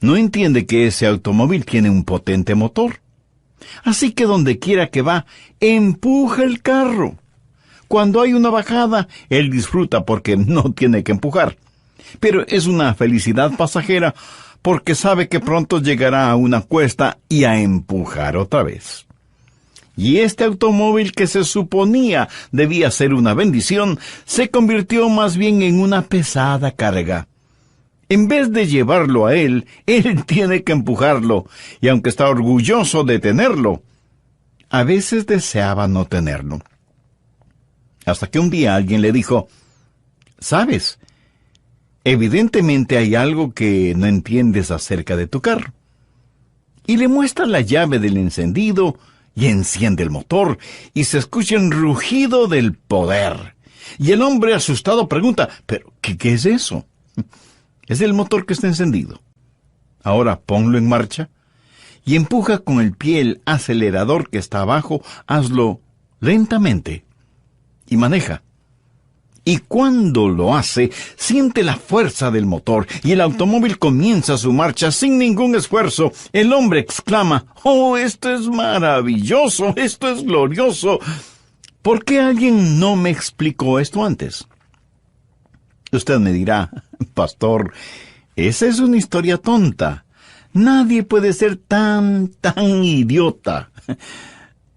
no entiende que ese automóvil tiene un potente motor. Así que donde quiera que va, empuja el carro. Cuando hay una bajada, él disfruta porque no tiene que empujar. Pero es una felicidad pasajera porque sabe que pronto llegará a una cuesta y a empujar otra vez. Y este automóvil que se suponía debía ser una bendición, se convirtió más bien en una pesada carga. En vez de llevarlo a él tiene que empujarlo, y aunque está orgulloso de tenerlo, a veces deseaba no tenerlo. Hasta que un día alguien le dijo, ¿sabes? Evidentemente hay algo que no entiendes acerca de tu carro. Y le muestra la llave del encendido y enciende el motor, y se escucha el rugido del poder. Y el hombre asustado pregunta, ¿pero qué es eso? Es el motor que está encendido. Ahora ponlo en marcha y empuja con el pie el acelerador que está abajo. Hazlo lentamente y maneja. Y cuando lo hace, siente la fuerza del motor y el automóvil comienza su marcha sin ningún esfuerzo. El hombre exclama, ¡oh, esto es maravilloso! ¡Esto es glorioso! ¿Por qué alguien no me explicó esto antes? Usted me dirá, pastor, esa es una historia tonta. Nadie puede ser tan idiota.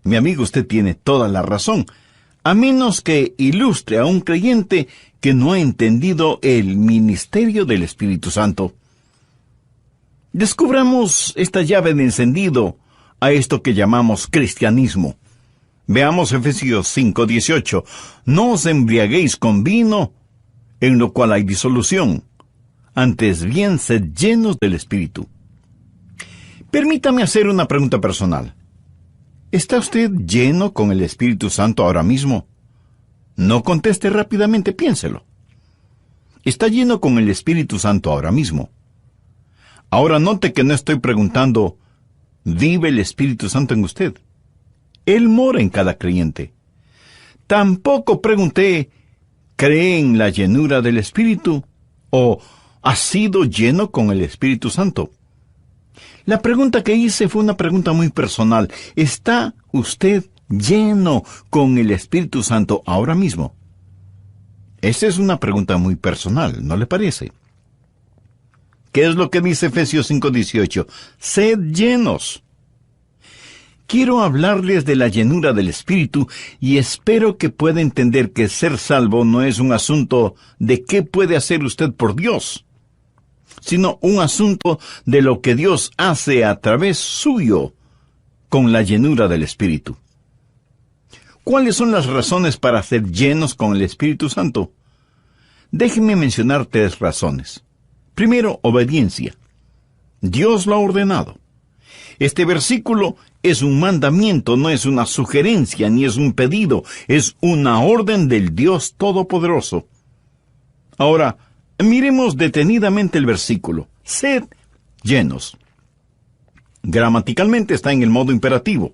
Mi amigo, usted tiene toda la razón, a menos que ilustre a un creyente que no ha entendido el ministerio del Espíritu Santo. Descubramos esta llave de encendido a esto que llamamos cristianismo. Veamos Efesios 5:18. No os embriaguéis con vino, en lo cual hay disolución. Antes bien, sed llenos del Espíritu. Permítame hacer una pregunta personal. ¿Está usted lleno con el Espíritu Santo ahora mismo? No conteste rápidamente, piénselo. ¿Está lleno con el Espíritu Santo ahora mismo? Ahora note que no estoy preguntando, ¿vive el Espíritu Santo en usted? Él mora en cada creyente. Tampoco pregunté, ¿cree en la llenura del Espíritu? ¿O ha sido lleno con el Espíritu Santo? La pregunta que hice fue una pregunta muy personal. ¿Está usted lleno con el Espíritu Santo ahora mismo? Esa es una pregunta muy personal, ¿no le parece? ¿Qué es lo que dice Efesios 5:18? Sed llenos. Quiero hablarles de la llenura del Espíritu y espero que pueda entender que ser salvo no es un asunto de qué puede hacer usted por Dios, sino un asunto de lo que Dios hace a través suyo con la llenura del Espíritu. ¿Cuáles son las razones para ser llenos con el Espíritu Santo? Déjenme mencionar 3 razones. Primero, obediencia. Dios lo ha ordenado. Este versículo es un mandamiento, no es una sugerencia ni es un pedido, es una orden del Dios Todopoderoso. Ahora, miremos detenidamente el versículo. Sed llenos. Gramaticalmente está en el modo imperativo.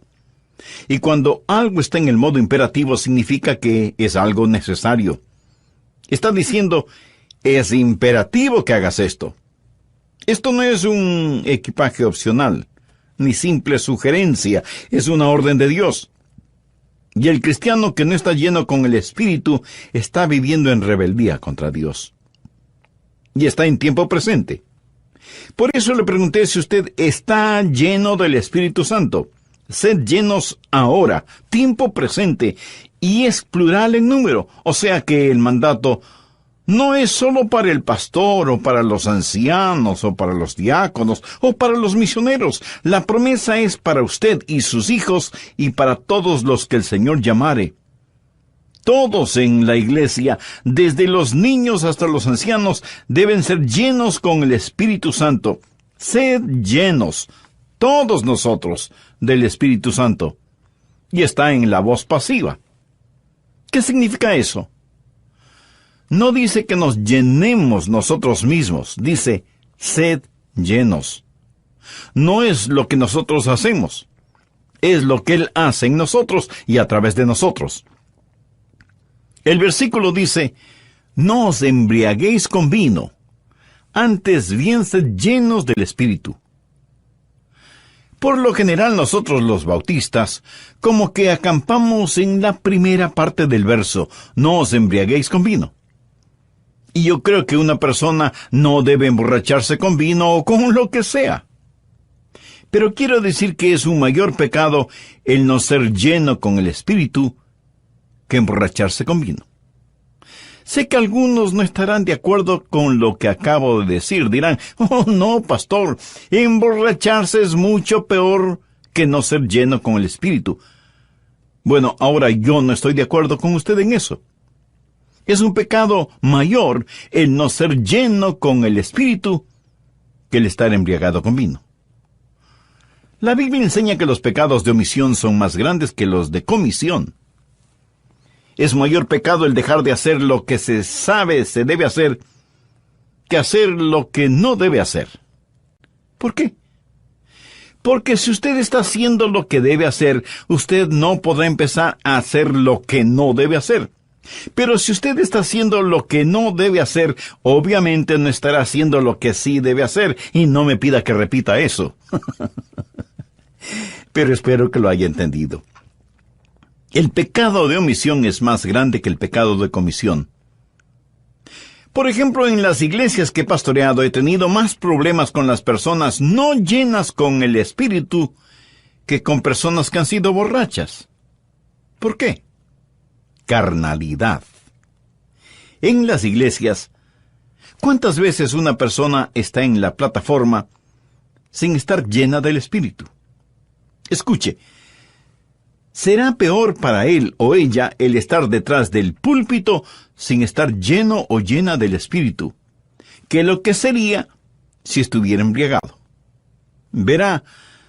Y cuando algo está en el modo imperativo significa que es algo necesario. Está diciendo, es imperativo que hagas esto. Esto no es un equipaje opcional, ni simple sugerencia, es una orden de Dios. Y el cristiano que no está lleno con el Espíritu está viviendo en rebeldía contra Dios. Y está en tiempo presente. Por eso le pregunté si usted está lleno del Espíritu Santo. Sed llenos ahora, tiempo presente, y es plural en número, o sea que el mandato no es solo para el pastor, o para los ancianos, o para los diáconos, o para los misioneros. La promesa es para usted y sus hijos, y para todos los que el Señor llamare. Todos en la iglesia, desde los niños hasta los ancianos, deben ser llenos con el Espíritu Santo. Sed llenos, todos nosotros, del Espíritu Santo. Y está en la voz pasiva. ¿Qué significa eso? No dice que nos llenemos nosotros mismos, dice, sed llenos. No es lo que nosotros hacemos, es lo que Él hace en nosotros y a través de nosotros. El versículo dice, no os embriaguéis con vino. antes bien sed llenos del Espíritu. Por lo general nosotros los bautistas, como que acampamos en la primera parte del verso, no os embriaguéis con vino. Y yo creo que una persona no debe emborracharse con vino o con lo que sea. Pero quiero decir que es un mayor pecado el no ser lleno con el Espíritu que emborracharse con vino. Sé que algunos no estarán de acuerdo con lo que acabo de decir. Dirán, oh no, pastor, emborracharse es mucho peor que no ser lleno con el Espíritu. Bueno, ahora yo no estoy de acuerdo con usted en eso. Es un pecado mayor el no ser lleno con el Espíritu que el estar embriagado con vino. La Biblia enseña que los pecados de omisión son más grandes que los de comisión. Es mayor pecado el dejar de hacer lo que se sabe se debe hacer que hacer lo que no debe hacer. ¿Por qué? Porque si usted está haciendo lo que debe hacer, usted no podrá empezar a hacer lo que no debe hacer. Pero si usted está haciendo lo que no debe hacer, obviamente no estará haciendo lo que sí debe hacer, y no me pida que repita eso. Pero espero que lo haya entendido. El pecado de omisión es más grande que el pecado de comisión. Por ejemplo, en las iglesias que he pastoreado he tenido más problemas con las personas no llenas con el Espíritu que con personas que han sido borrachas. ¿Por qué? Carnalidad. En las iglesias, ¿cuántas veces una persona está en la plataforma sin estar llena del Espíritu? Escuche, será peor para él o ella el estar detrás del púlpito sin estar lleno o llena del Espíritu, que lo que sería si estuviera embriagado. Verá,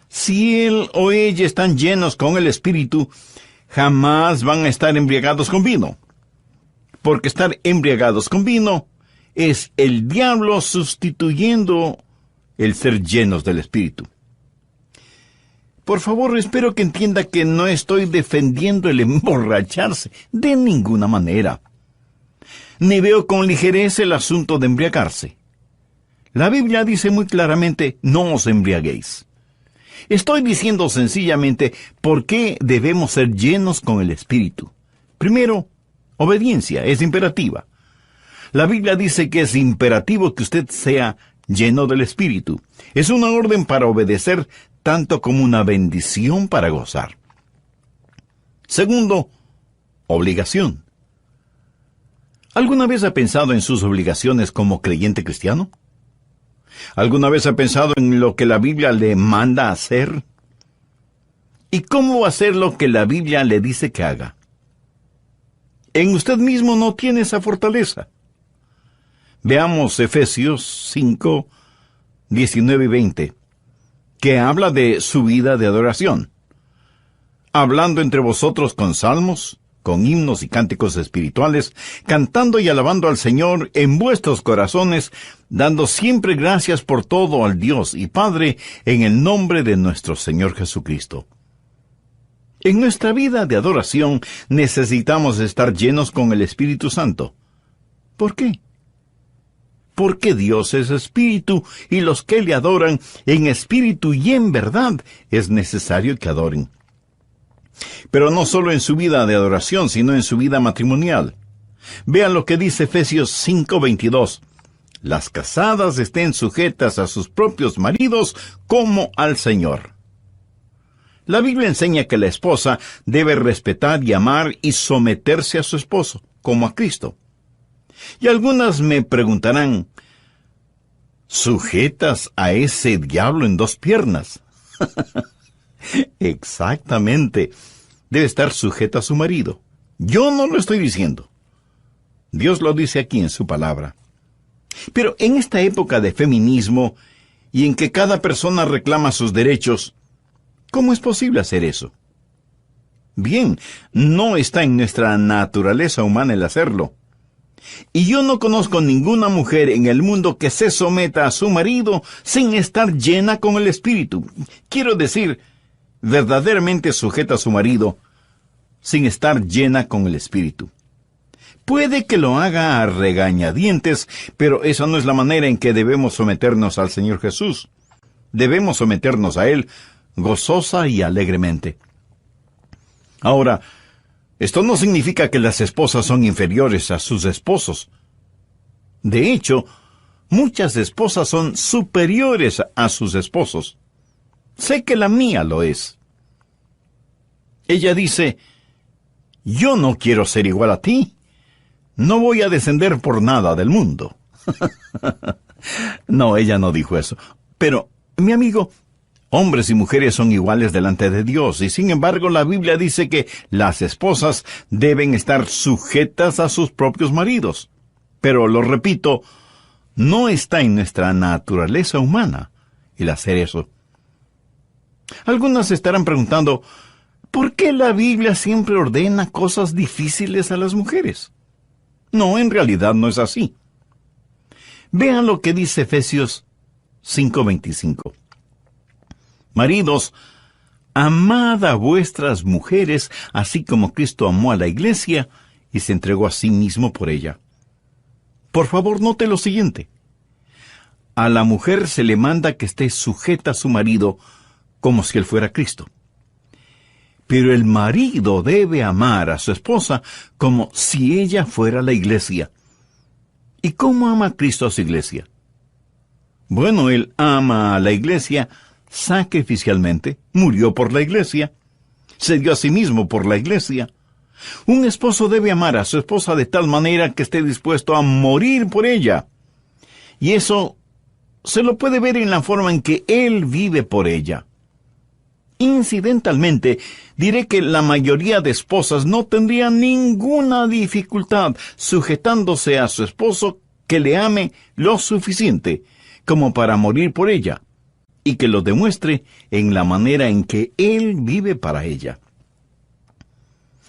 si él o ella están llenos con el Espíritu, jamás van a estar embriagados con vino. Porque estar embriagados con vino es el diablo sustituyendo el ser llenos del Espíritu. Por favor, espero que entienda que no estoy defendiendo el emborracharse de ninguna manera. Ni veo con ligereza el asunto de embriagarse. La Biblia dice muy claramente, no os embriaguéis. Estoy diciendo sencillamente por qué debemos ser llenos con el Espíritu. Primero, obediencia, es imperativa. La Biblia dice que es imperativo que usted sea lleno del Espíritu. Es una orden para obedecer, tanto como una bendición para gozar. Segundo, obligación. ¿Alguna vez ha pensado en sus obligaciones como creyente cristiano? ¿Alguna vez ha pensado en lo que la Biblia le manda hacer? ¿Y cómo hacer lo que la Biblia le dice que haga? En usted mismo no tiene esa fortaleza. Veamos Efesios 5, 19 y 20, que habla de su vida de adoración. Hablando entre vosotros con salmos, con himnos y cánticos espirituales, cantando y alabando al Señor en vuestros corazones, dando siempre gracias por todo al Dios y Padre, en el nombre de nuestro Señor Jesucristo. En nuestra vida de adoración necesitamos estar llenos con el Espíritu Santo. ¿Por qué? Porque Dios es espíritu, y los que le adoran en espíritu y en verdad es necesario que adoren. Pero no solo en su vida de adoración, sino en su vida matrimonial. Vean lo que dice Efesios 5:22. Las casadas estén sujetas a sus propios maridos como al Señor. La Biblia enseña que la esposa debe respetar y amar y someterse a su esposo, como a Cristo. Y algunas me preguntarán, ¿sujetas a ese diablo en dos piernas? Exactamente. Debe estar sujeta a su marido. Yo no lo estoy diciendo. Dios lo dice aquí en su palabra. Pero en esta época de feminismo y en que cada persona reclama sus derechos, ¿cómo es posible hacer eso? Bien, no está en nuestra naturaleza humana el hacerlo. Y yo no conozco ninguna mujer en el mundo que se someta a su marido sin estar llena con el Espíritu. Quiero decir, verdaderamente sujeta a su marido sin estar llena con el Espíritu. Puede que lo haga a regañadientes, pero esa no es la manera en que debemos someternos al Señor Jesús. Debemos someternos a Él gozosa y alegremente. Ahora, esto no significa que las esposas son inferiores a sus esposos. De hecho, muchas esposas son superiores a sus esposos. Sé que la mía lo es. Ella dice, yo no quiero ser igual a ti. No voy a descender por nada del mundo. No, ella no dijo eso. Pero, mi amigo, hombres y mujeres son iguales delante de Dios, y sin embargo la Biblia dice que las esposas deben estar sujetas a sus propios maridos. Pero, lo repito, no está en nuestra naturaleza humana el hacer eso. Algunas estarán preguntando, ¿por qué la Biblia siempre ordena cosas difíciles a las mujeres? No, en realidad no es así. Vean lo que dice Efesios 5:25. Maridos, amad a vuestras mujeres, así como Cristo amó a la iglesia y se entregó a sí mismo por ella. Por favor, note lo siguiente. A la mujer se le manda que esté sujeta a su marido como si él fuera Cristo. Pero el marido debe amar a su esposa como si ella fuera la iglesia. ¿Y cómo ama Cristo a su iglesia? Bueno, Él ama a la iglesia sacrificialmente, murió por la iglesia, se dio a sí mismo por la iglesia. Un esposo debe amar a su esposa de tal manera que esté dispuesto a morir por ella. Y eso se lo puede ver en la forma en que él vive por ella. Incidentalmente, diré que la mayoría de esposas no tendrían ninguna dificultad sujetándose a su esposo que le ame lo suficiente como para morir por ella, y que lo demuestre en la manera en que él vive para ella.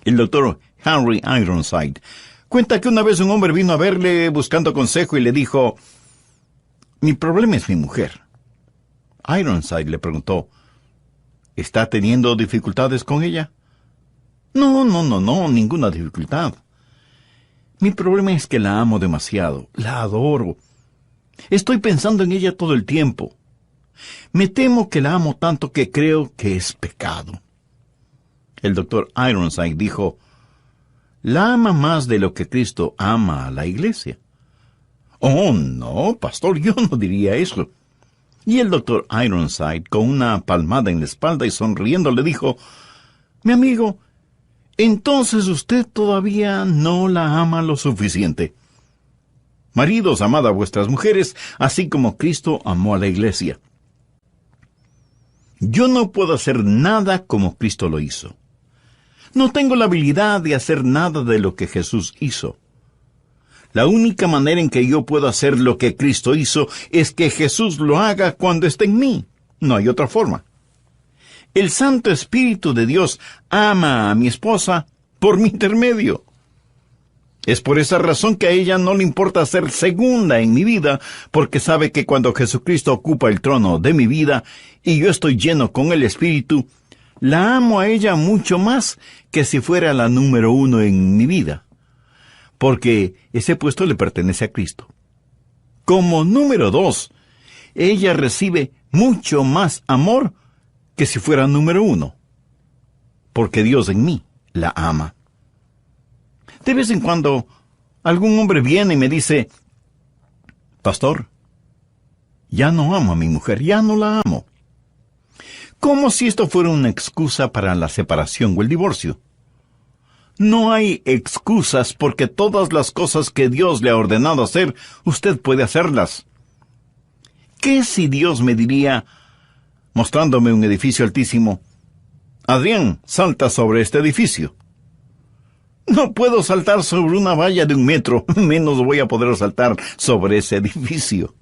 El doctor Henry Ironside cuenta que una vez un hombre vino a verle buscando consejo y le dijo, «Mi problema es mi mujer». Ironside le preguntó, ¿está teniendo dificultades con ella? No, ninguna dificultad. Mi problema es que la amo demasiado, la adoro. Estoy pensando en ella todo el tiempo. Me temo que la amo tanto que creo que es pecado. El doctor Ironside dijo, «¿La ama más de lo que Cristo ama a la iglesia?» «Oh, no, pastor, yo no diría eso». Y el doctor Ironside, con una palmada en la espalda y sonriendo, le dijo, «Mi amigo, entonces usted todavía no la ama lo suficiente. Maridos, amad a vuestras mujeres, así como Cristo amó a la iglesia». Yo no puedo hacer nada como Cristo lo hizo. No tengo la habilidad de hacer nada de lo que Jesús hizo. La única manera en que yo puedo hacer lo que Cristo hizo es que Jesús lo haga cuando esté en mí. No hay otra forma. El Santo Espíritu de Dios ama a mi esposa por mi intermedio. Es por esa razón que a ella no le importa ser segunda en mi vida, porque sabe que cuando Jesucristo ocupa el trono de mi vida y yo estoy lleno con el Espíritu, la amo a ella mucho más que si fuera la número 1 en mi vida, porque ese puesto le pertenece a Cristo. Como número 2, ella recibe mucho más amor que si fuera número 1, porque Dios en mí la ama. De vez en cuando, algún hombre viene y me dice, «Pastor, ya no amo a mi mujer, ya no la amo». Como si esto fuera una excusa para la separación o el divorcio. No hay excusas porque todas las cosas que Dios le ha ordenado hacer, usted puede hacerlas. ¿Qué si Dios me diría, mostrándome un edificio altísimo, «Adrián, salta sobre este edificio»? No puedo saltar sobre una valla de 1 metro, menos voy a poder saltar sobre ese edificio.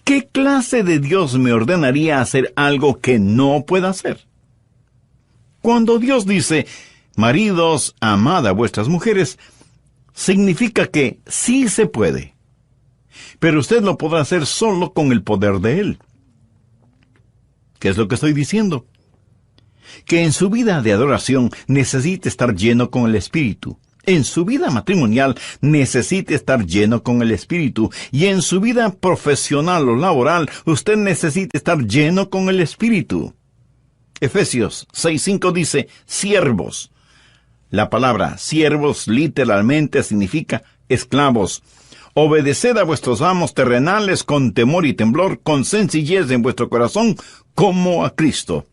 ¿Qué clase de Dios me ordenaría hacer algo que no pueda hacer? Cuando Dios dice, «Maridos, amad a vuestras mujeres», significa que sí se puede. Pero usted lo podrá hacer solo con el poder de Él. ¿Qué es lo que estoy diciendo? Que en su vida de adoración necesita estar lleno con el Espíritu, En su vida matrimonial necesita estar lleno con el Espíritu, y en su vida profesional o laboral usted necesita estar lleno con el Espíritu. Efesios 6:5 dice, siervos. La palabra siervos literalmente significa esclavos. Obedeced a vuestros amos terrenales con temor y temblor, con sencillez en vuestro corazón, como a Cristo.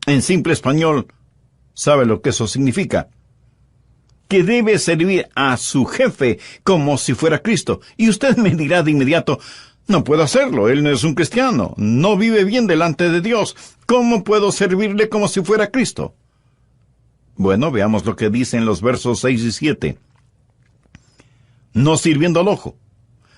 En simple español, ¿sabe lo que eso significa? Que debe servir a su jefe como si fuera Cristo. Y usted me dirá de inmediato, no puedo hacerlo, él no es un cristiano, no vive bien delante de Dios. ¿Cómo puedo servirle como si fuera Cristo? Bueno, veamos lo que dicen los versos 6 y 7. No sirviendo al ojo,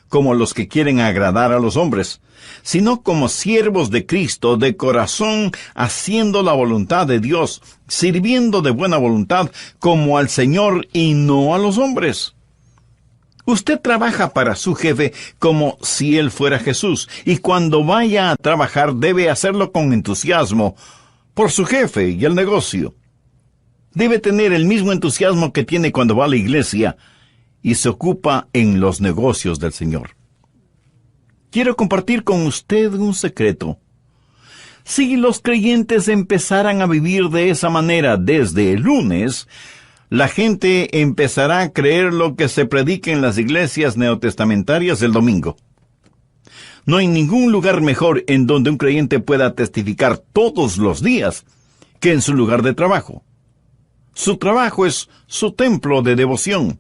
como los que quieren agradar a los hombres, sino como siervos de Cristo, de corazón, haciendo la voluntad de Dios, sirviendo de buena voluntad, como al Señor y no a los hombres. Usted trabaja para su jefe como si él fuera Jesús, y cuando vaya a trabajar debe hacerlo con entusiasmo, por su jefe y el negocio. Debe tener el mismo entusiasmo que tiene cuando va a la iglesia y se ocupa en los negocios del Señor. Quiero compartir con usted un secreto. Si los creyentes empezaran a vivir de esa manera desde el lunes, la gente empezará a creer lo que se predica en las iglesias neotestamentarias el domingo. No hay ningún lugar mejor en donde un creyente pueda testificar todos los días que en su lugar de trabajo. Su trabajo es su templo de devoción.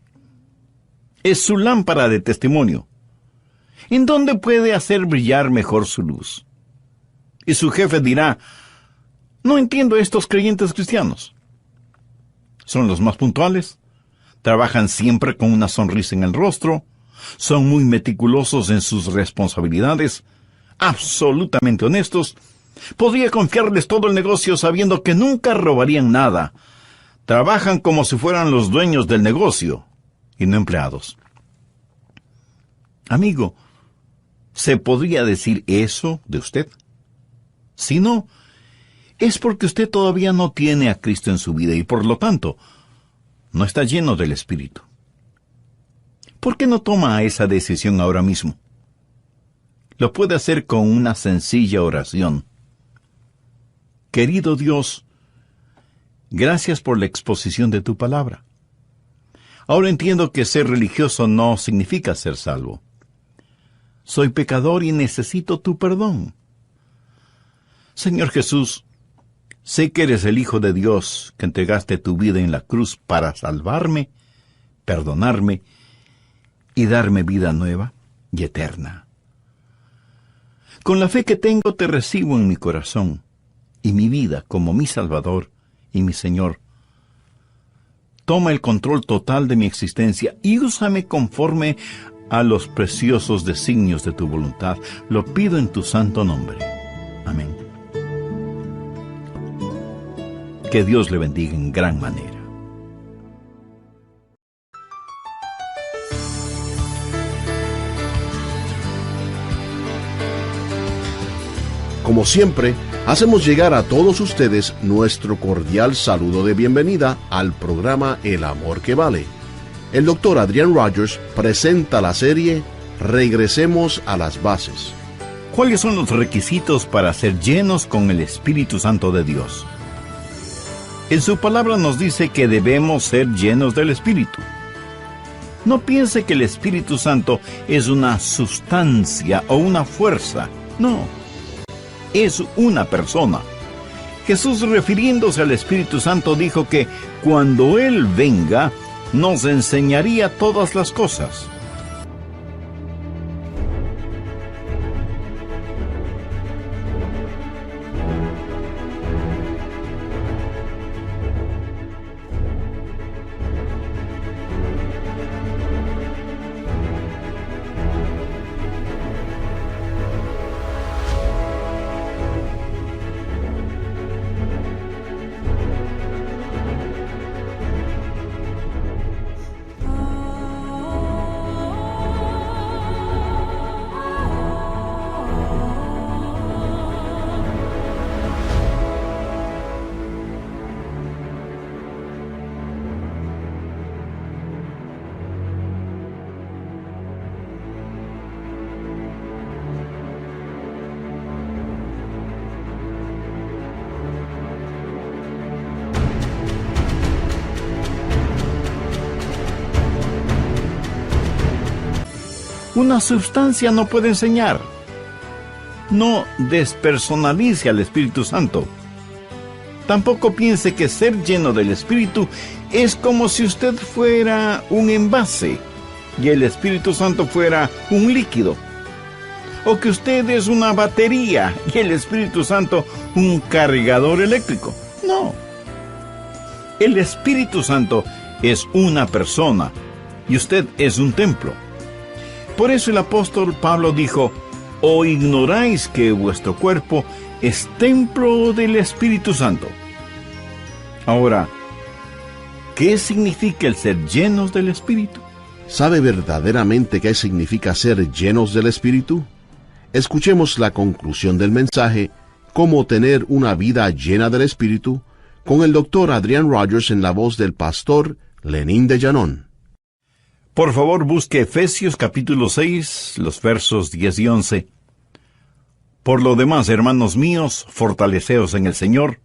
Es su lámpara de testimonio. ¿En dónde puede hacer brillar mejor su luz? Y su jefe dirá, no entiendo a estos creyentes cristianos. Son los más puntuales, trabajan siempre con una sonrisa en el rostro, son muy meticulosos en sus responsabilidades, absolutamente honestos. Podría confiarles todo el negocio sabiendo que nunca robarían nada. Trabajan como si fueran los dueños del negocio y no empleados. Amigo, ¿se podría decir eso de usted? Si no, es porque usted todavía no tiene a Cristo en su vida y por lo tanto no está lleno del Espíritu. ¿Por qué no toma esa decisión ahora mismo? Lo puede hacer con una sencilla oración. Querido Dios, gracias por la exposición de tu palabra. Ahora entiendo que ser religioso no significa ser salvo. Soy pecador y necesito tu perdón. Señor Jesús, sé que eres el Hijo de Dios, que entregaste tu vida en la cruz para salvarme, perdonarme y darme vida nueva y eterna. Con la fe que tengo te recibo en mi corazón y mi vida como mi Salvador y mi Señor. Toma el control total de mi existencia y úsame conforme a los preciosos designios de tu voluntad. Lo pido en tu santo nombre. Amén. Que Dios le bendiga en gran manera. Como siempre, hacemos llegar a todos ustedes nuestro cordial saludo de bienvenida al programa El Amor que Vale. El Dr. Adrian Rogers presenta la serie Regresemos a las Bases. ¿Cuáles son los requisitos para ser llenos con el Espíritu Santo de Dios? En su palabra nos dice que debemos ser llenos del Espíritu. No piense que el Espíritu Santo es una sustancia o una fuerza. No. Es una persona. Jesús, refiriéndose al Espíritu Santo, dijo que cuando Él venga, nos enseñaría todas las cosas. Una sustancia no puede enseñar. No despersonalice al Espíritu Santo. Tampoco piense que ser lleno del Espíritu es como si usted fuera un envase y el Espíritu Santo fuera un líquido. O que usted es una batería y el Espíritu Santo un cargador eléctrico. No. El Espíritu Santo es una persona y usted es un templo. Por eso el apóstol Pablo dijo: ¿o ignoráis que vuestro cuerpo es templo del Espíritu Santo? Ahora, ¿qué significa el ser llenos del Espíritu? ¿Sabe verdaderamente qué significa ser llenos del Espíritu? Escuchemos la conclusión del mensaje, Cómo tener una vida llena del Espíritu, con el Dr. Adrian Rogers en la voz del pastor Lenín de Llanón. Por favor, busque Efesios capítulo 6, los versos 10 y 11. Por lo demás, hermanos míos, fortaleceos en el Señor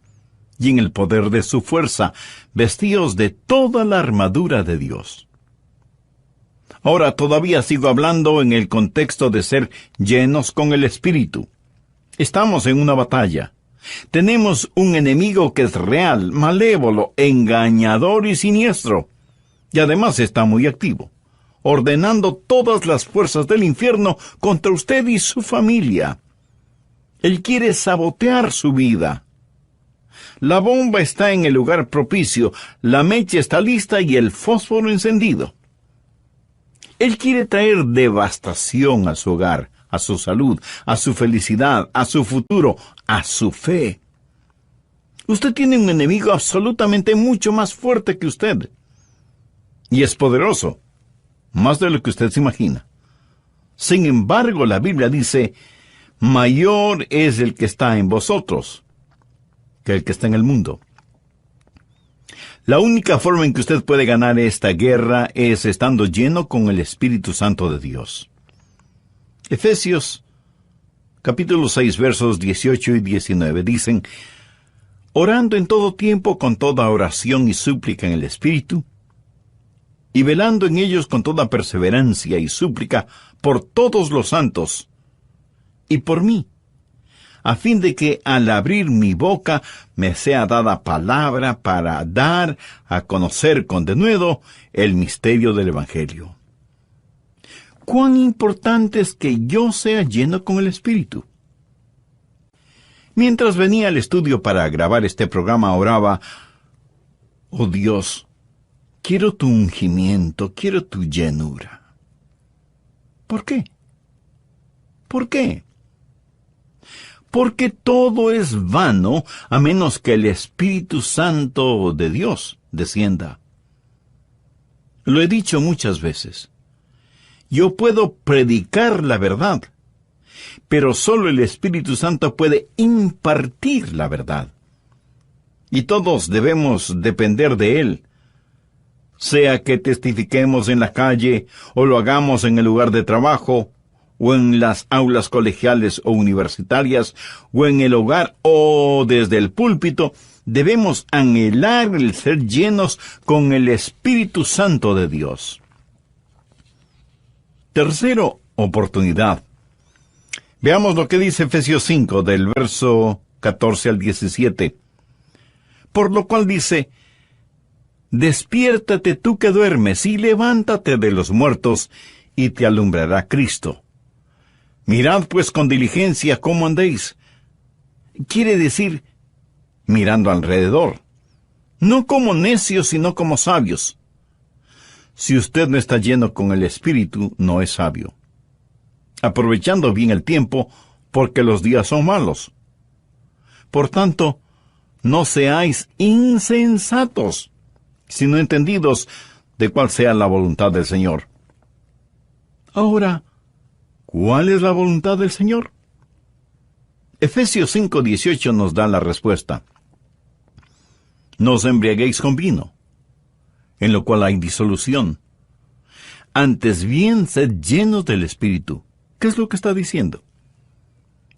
y en el poder de su fuerza, vestíos de toda la armadura de Dios. Ahora todavía sigo hablando en el contexto de ser llenos con el Espíritu. Estamos en una batalla. Tenemos un enemigo que es real, malévolo, engañador y siniestro. Y además está muy activo, ordenando todas las fuerzas del infierno contra usted y su familia. Él quiere sabotear su vida. La bomba está en el lugar propicio, la mecha está lista y el fósforo encendido. Él quiere traer devastación a su hogar, a su salud, a su felicidad, a su futuro, a su fe. Usted tiene un enemigo absolutamente mucho más fuerte que usted. Y es poderoso, más de lo que usted se imagina. Sin embargo, la Biblia dice: mayor es el que está en vosotros que el que está en el mundo. La única forma en que usted puede ganar esta guerra es estando lleno con el Espíritu Santo de Dios. Efesios, capítulo 6, versos 18 y 19 dicen: orando en todo tiempo con toda oración y súplica en el Espíritu, y velando en ellos con toda perseverancia y súplica por todos los santos, y por mí, a fin de que al abrir mi boca me sea dada palabra para dar a conocer con denuedo el misterio del Evangelio. ¿Cuán importante es que yo sea lleno con el Espíritu? Mientras venía al estudio para grabar este programa, oraba: oh Dios, quiero tu ungimiento, quiero tu llenura. ¿Por qué? ¿Por qué? Porque todo es vano a menos que el Espíritu Santo de Dios descienda. Lo he dicho muchas veces. Yo puedo predicar la verdad, pero solo el Espíritu Santo puede impartir la verdad. Y todos debemos depender de Él. Sea que testifiquemos en la calle, o lo hagamos en el lugar de trabajo, o en las aulas colegiales o universitarias, o en el hogar, o desde el púlpito, debemos anhelar el ser llenos con el Espíritu Santo de Dios. Tercero, oportunidad. Veamos lo que dice Efesios 5, del verso 14 al 17. Por lo cual dice: despiértate tú que duermes, y levántate de los muertos, y te alumbrará Cristo. Mirad pues con diligencia cómo andéis. Quiere decir, mirando alrededor. No como necios, sino como sabios. Si usted no está lleno con el Espíritu, no es sabio. Aprovechando bien el tiempo, porque los días son malos. Por tanto, no seáis insensatos, sino entendidos de cuál sea la voluntad del Señor. Ahora, ¿cuál es la voluntad del Señor? Efesios 5:18 nos da la respuesta. No os embriaguéis con vino, en lo cual hay disolución. Antes bien, sed llenos del Espíritu. ¿Qué es lo que está diciendo?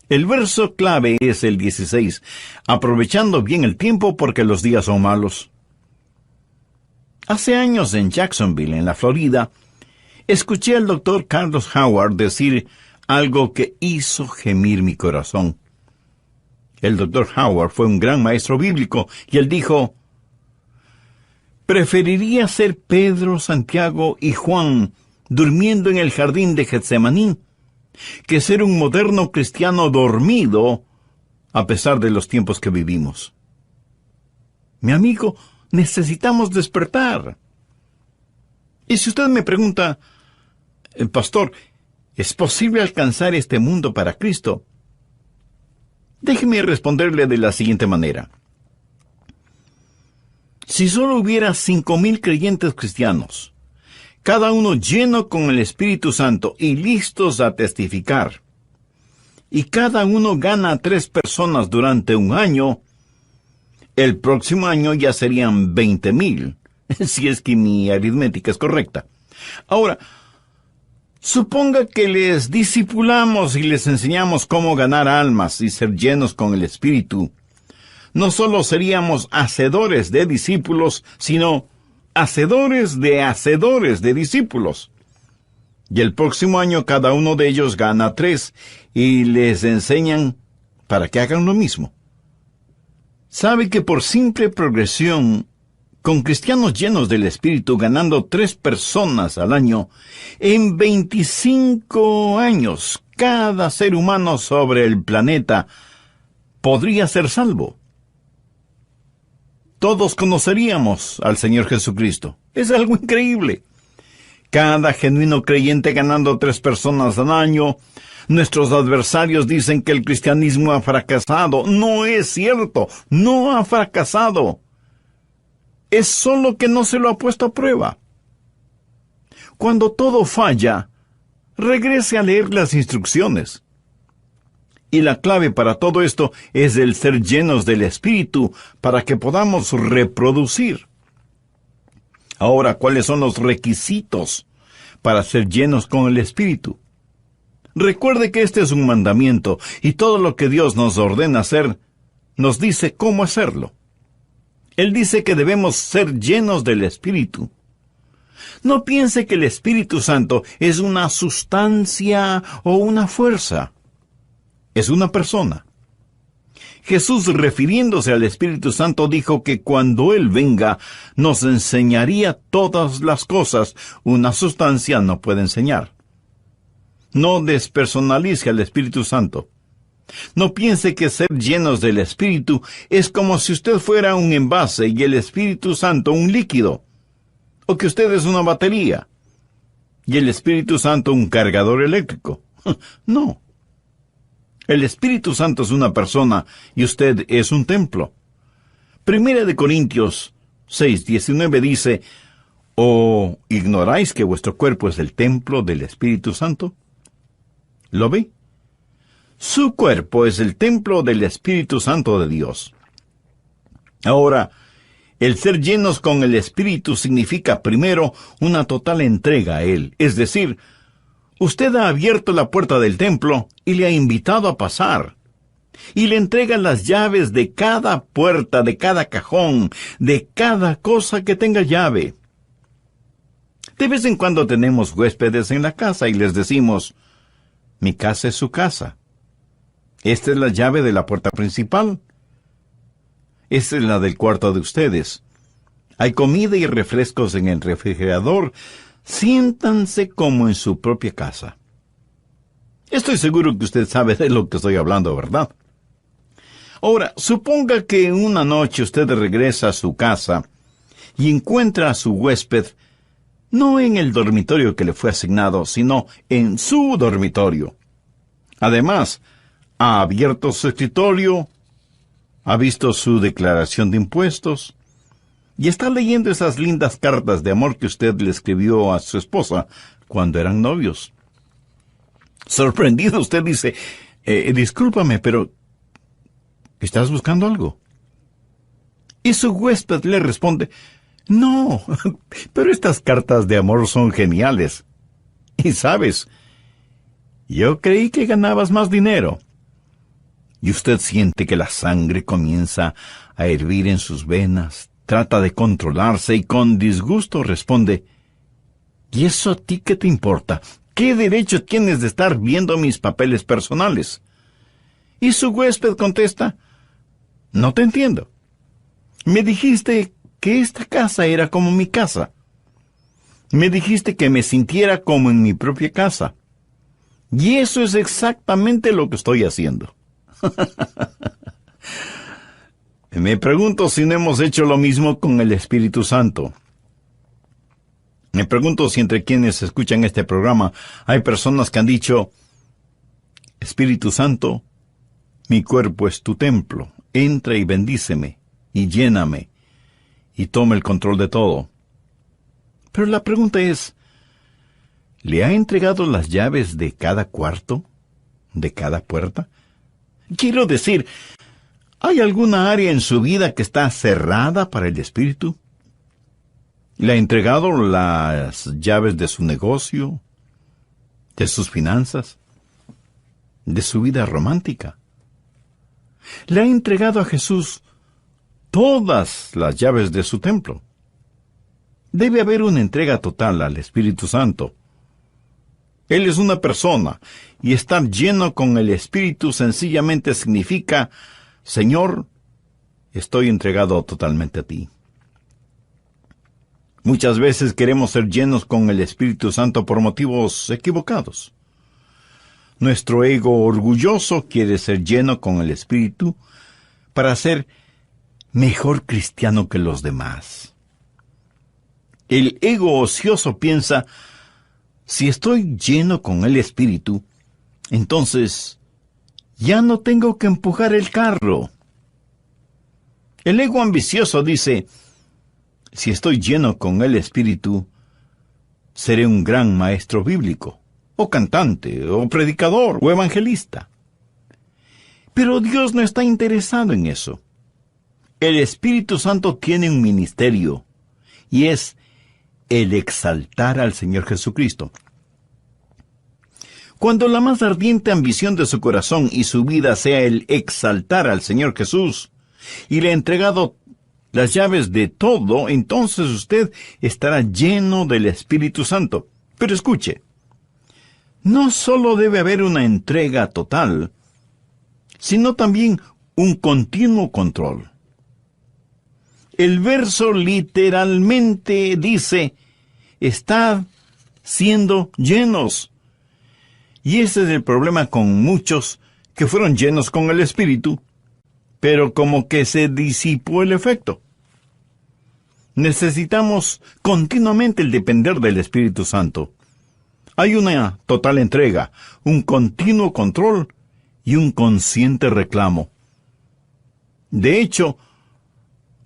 El verso clave es el 16. Aprovechando bien el tiempo porque los días son malos. Hace años en Jacksonville, en la Florida, Escuché al doctor Carlos Howard decir algo que hizo gemir mi corazón. El doctor Howard fue un gran maestro bíblico y él dijo: preferiría ser Pedro, Santiago y Juan durmiendo en el jardín de Getsemaní que ser un moderno cristiano dormido a pesar de los tiempos que vivimos. Mi amigo, necesitamos despertar. Y si usted me pregunta: pastor, ¿es posible alcanzar este mundo para Cristo? Déjeme responderle de la siguiente manera. Si solo hubiera 5,000 creyentes cristianos, cada uno lleno con el Espíritu Santo y listos a testificar, y cada uno gana a 3 personas durante un año, el próximo año ya serían 20,000, si es que mi aritmética es correcta. Ahora, suponga que les discipulamos y les enseñamos cómo ganar almas y ser llenos con el Espíritu. No solo seríamos hacedores de discípulos, sino hacedores de discípulos. Y el próximo año cada uno de ellos gana 3 y les enseñan para que hagan lo mismo. ¿Sabe que por simple progresión, con cristianos llenos del Espíritu ganando 3 personas al año, en 25 años cada ser humano sobre el planeta podría ser salvo? Todos conoceríamos al Señor Jesucristo. Es algo increíble. Cada genuino creyente ganando 3 personas al año. Nuestros adversarios dicen que el cristianismo ha fracasado. No es cierto. No ha fracasado. Es solo que no se lo ha puesto a prueba. Cuando todo falla, regrese a leer las instrucciones. Y la clave para todo esto es el ser llenos del Espíritu para que podamos reproducir. Ahora, ¿cuáles son los requisitos para ser llenos con el Espíritu? Recuerde que este es un mandamiento y todo lo que Dios nos ordena hacer, nos dice cómo hacerlo. Él dice que debemos ser llenos del Espíritu. No piense que el Espíritu Santo es una sustancia o una fuerza. Es una persona. Jesús, refiriéndose al Espíritu Santo, dijo que cuando Él venga, nos enseñaría todas las cosas. Una sustancia no puede enseñar. No despersonalice al Espíritu Santo. No piense que ser llenos del Espíritu es como si usted fuera un envase y el Espíritu Santo un líquido, o que usted es una batería y el Espíritu Santo un cargador eléctrico. No. El Espíritu Santo es una persona y usted es un templo. 1 Corintios 6:19 dice: ¿O ignoráis que vuestro cuerpo es el templo del Espíritu Santo? ¿Lo ve? Su cuerpo es el templo del Espíritu Santo de Dios. Ahora, el ser llenos con el Espíritu significa primero una total entrega a Él, es decir, usted ha abierto la puerta del templo y le ha invitado a pasar. Y le entrega las llaves de cada puerta, de cada cajón, de cada cosa que tenga llave. De vez en cuando tenemos huéspedes en la casa y les decimos: mi casa es su casa. Esta es la llave de la puerta principal. Esta es la del cuarto de ustedes. Hay comida y refrescos en el refrigerador. Siéntanse como en su propia casa. Estoy seguro que usted sabe de lo que estoy hablando, ¿verdad? Ahora, suponga que una noche usted regresa a su casa y encuentra a su huésped no en el dormitorio que le fue asignado, sino en su dormitorio. Además, ha abierto su escritorio, ha visto su declaración de impuestos y está leyendo esas lindas cartas de amor que usted le escribió a su esposa cuando eran novios. Sorprendido, usted dice: discúlpame, pero ¿estás buscando algo? Y su huésped le responde: no, pero estas cartas de amor son geniales. Y sabes, yo creí que ganabas más dinero. Y usted siente que la sangre comienza a hervir en sus venas, trata de controlarse y con disgusto responde: ¿Y eso a ti qué te importa? ¿Qué derecho tienes de estar viendo mis papeles personales? Y su huésped contesta, no te entiendo. Me dijiste que esta casa era como mi casa. Me dijiste que me sintiera como en mi propia casa. Y eso es exactamente lo que estoy haciendo. Me pregunto si no hemos hecho lo mismo con el Espíritu Santo. Me pregunto si entre quienes escuchan este programa hay personas que han dicho, Espíritu Santo, mi cuerpo es tu templo, entra y bendíceme, y lléname, y toma el control de todo. Pero la pregunta es, ¿le ha entregado las llaves de cada cuarto, de cada puerta? Quiero decir, ¿hay alguna área en su vida que está cerrada para el Espíritu? ¿Le ha entregado las llaves de su negocio, de sus finanzas, de su vida romántica? ¿Le ha entregado a Jesús todas las llaves de su templo? Debe haber una entrega total al Espíritu Santo. Él es una persona, y estar lleno con el Espíritu sencillamente significa, Señor, estoy entregado totalmente a ti. Muchas veces queremos ser llenos con el Espíritu Santo por motivos equivocados. Nuestro ego orgulloso quiere ser lleno con el Espíritu para ser mejor cristiano que los demás. El ego ocioso piensa, si estoy lleno con el Espíritu, entonces ya no tengo que empujar el carro. El ego ambicioso dice, si estoy lleno con el Espíritu, seré un gran maestro bíblico, o cantante, o predicador, o evangelista. Pero Dios no está interesado en eso. El Espíritu Santo tiene un ministerio, y es el exaltar al Señor Jesucristo. Cuando la más ardiente ambición de su corazón y su vida sea el exaltar al Señor Jesús, y le ha entregado las llaves de todo, entonces usted estará lleno del Espíritu Santo. Pero escuche, no solo debe haber una entrega total, sino también un continuo control. El verso literalmente dice, estad siendo llenos. Y ese es el problema con muchos que fueron llenos con el Espíritu, pero como que se disipó el efecto. Necesitamos continuamente el depender del Espíritu Santo. Hay una total entrega, un continuo control y un consciente reclamo. De hecho,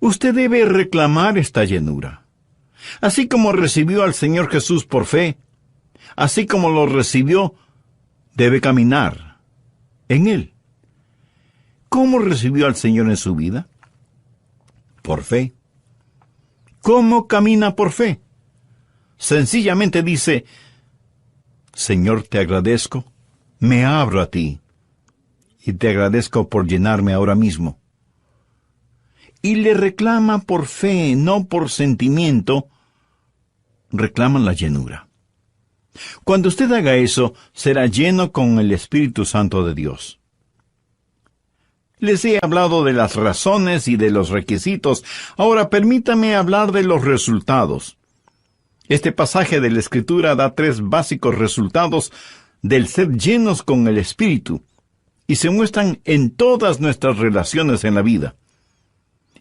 usted debe reclamar esta llenura. Así como recibió al Señor Jesús por fe, así como lo recibió, debe caminar en Él. ¿Cómo recibió al Señor en su vida? Por fe. ¿Cómo camina por fe? Sencillamente dice, Señor, te agradezco, me abro a ti, y te agradezco por llenarme ahora mismo. Y le reclama por fe, no por sentimiento, reclaman la llenura. Cuando usted haga eso, será lleno con el Espíritu Santo de Dios. Les he hablado de las razones y de los requisitos. Ahora permítame hablar de los resultados. Este pasaje de la Escritura da 3 básicos resultados del ser llenos con el Espíritu, y se muestran en todas nuestras relaciones en la vida.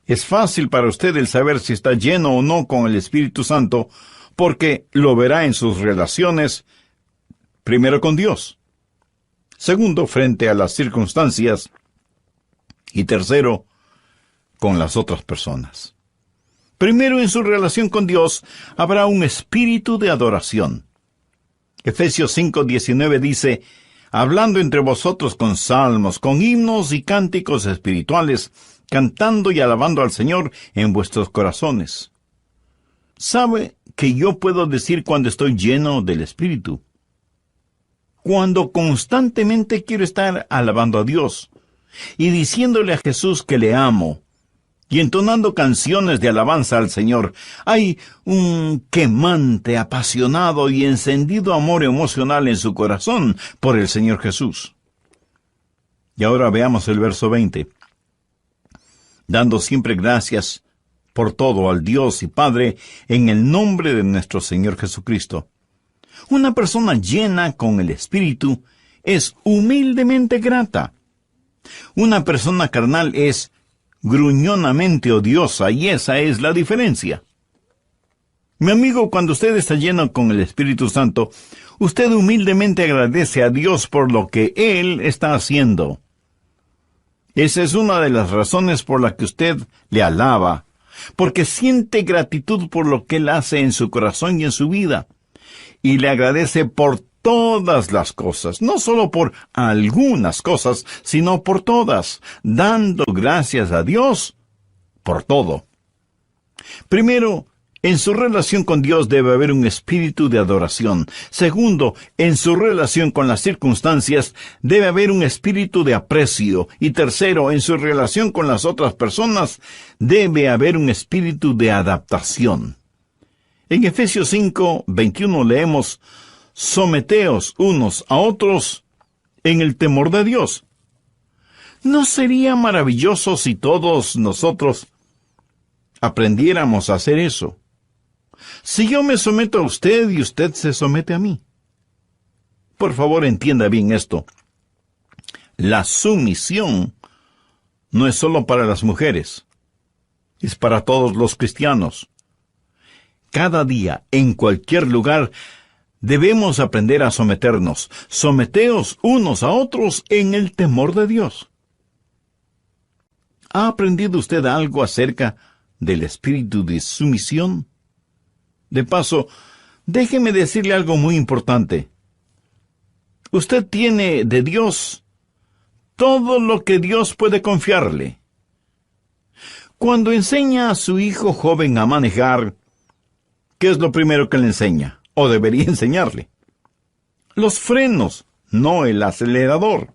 Es fácil para usted el saber si está lleno o no con el Espíritu Santo, porque lo verá en sus relaciones, primero con Dios, segundo, frente a las circunstancias, y tercero, con las otras personas. Primero, en su relación con Dios, habrá un espíritu de adoración. Efesios 5:19 dice, hablando entre vosotros con salmos, con himnos y cánticos espirituales, cantando y alabando al Señor en vuestros corazones. ¿Sabe que yo puedo decir cuando estoy lleno del Espíritu? Cuando constantemente quiero estar alabando a Dios y diciéndole a Jesús que le amo y entonando canciones de alabanza al Señor. Hay un quemante, apasionado y encendido amor emocional en su corazón por el Señor Jesús. Y ahora veamos el verso 20. Dando siempre gracias por todo al Dios y Padre en el nombre de nuestro Señor Jesucristo. Una persona llena con el Espíritu es humildemente grata. Una persona carnal es gruñonamente odiosa, y esa es la diferencia. Mi amigo, cuando usted está lleno con el Espíritu Santo, usted humildemente agradece a Dios por lo que Él está haciendo. Esa es una de las razones por la que usted le alaba, porque siente gratitud por lo que Él hace en su corazón y en su vida, y le agradece por todas las cosas, no solo por algunas cosas, sino por todas, dando gracias a Dios por todo. Primero, en su relación con Dios debe haber un espíritu de adoración. Segundo, en su relación con las circunstancias debe haber un espíritu de aprecio. Y tercero, en su relación con las otras personas debe haber un espíritu de adaptación. En Efesios 5:21 leemos: someteos unos a otros en el temor de Dios. ¿No sería maravilloso si todos nosotros aprendiéramos a hacer eso? Si yo me someto a usted y usted se somete a mí. Por favor, entienda bien esto. La sumisión no es solo para las mujeres, es para todos los cristianos. Cada día, en cualquier lugar, debemos aprender a someternos. Someteos unos a otros en el temor de Dios. ¿Ha aprendido usted algo acerca del espíritu de sumisión? De paso, déjeme decirle algo muy importante. Usted tiene de Dios todo lo que Dios puede confiarle. Cuando enseña a su hijo joven a manejar, ¿qué es lo primero que le enseña? O debería enseñarle. Los frenos, no el acelerador.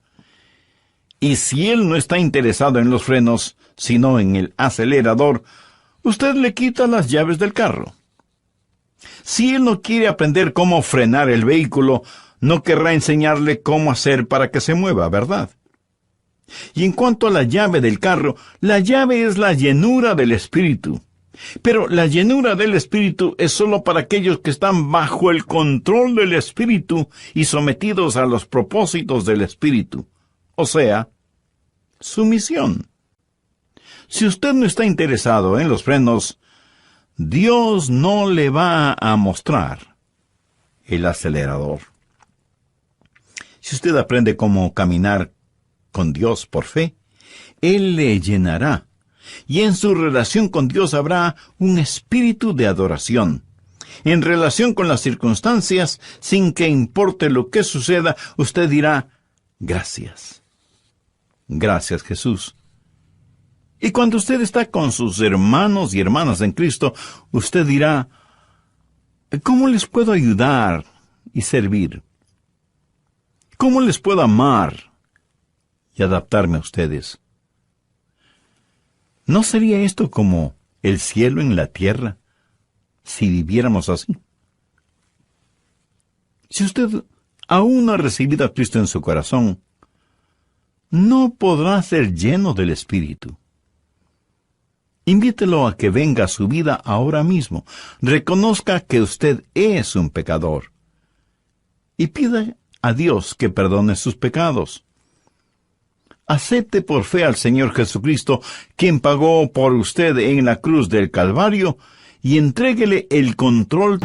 Y si él no está interesado en los frenos, sino en el acelerador, usted le quita las llaves del carro. Si él no quiere aprender cómo frenar el vehículo, no querrá enseñarle cómo hacer para que se mueva, ¿verdad? Y en cuanto a la llave del carro, la llave es la llenura del Espíritu. Pero la llenura del Espíritu es solo para aquellos que están bajo el control del Espíritu y sometidos a los propósitos del Espíritu. O sea, sumisión. Si usted no está interesado en los frenos, Dios no le va a mostrar el acelerador. Si usted aprende cómo caminar con Dios por fe, Él le llenará. Y en su relación con Dios habrá un espíritu de adoración. En relación con las circunstancias, sin que importe lo que suceda, usted dirá: gracias. Gracias, Jesús. Y cuando usted está con sus hermanos y hermanas en Cristo, usted dirá: ¿cómo les puedo ayudar y servir? ¿Cómo les puedo amar y adaptarme a ustedes? ¿No sería esto como el cielo en la tierra si viviéramos así? Si usted aún no ha recibido a Cristo en su corazón, no podrá ser lleno del Espíritu. Invítelo a que venga a su vida ahora mismo. Reconozca que usted es un pecador. Y pida a Dios que perdone sus pecados. Acepte por fe al Señor Jesucristo, quien pagó por usted en la cruz del Calvario, y entréguele el control